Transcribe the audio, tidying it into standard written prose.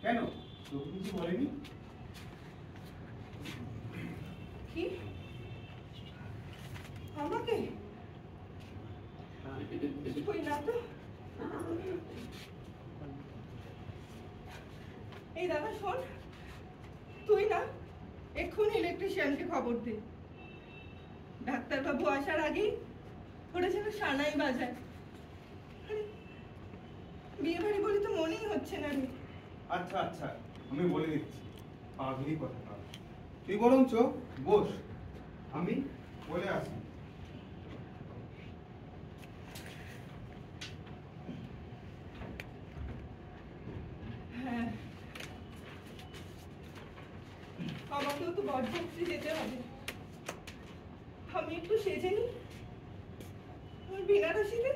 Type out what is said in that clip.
কেন, তোকে কিছু বলেনি? কি আমাকে? কই না তো। এই দাদা শোন, তুই না এক্ষুনি ইলেকট্রিশিয়ানকে খবর দে। ডাক্তারবাবু আসার আগেই ওরা যেন সানাই বাজায়। বিয়ে বাড়ি বলে তো মনেই হচ্ছে না রে। আচ্ছা আচ্ছা, আমি বলে দিচ্ছি। পাগলি কথা পাগল। তুই বরঞ্চ বস, আমি বলে আসি। হ্যাঁ, আমাকেও তো বরযাত্রী যেতে হবে। আমি একটু সেজে নি, আমার বেনারসিতে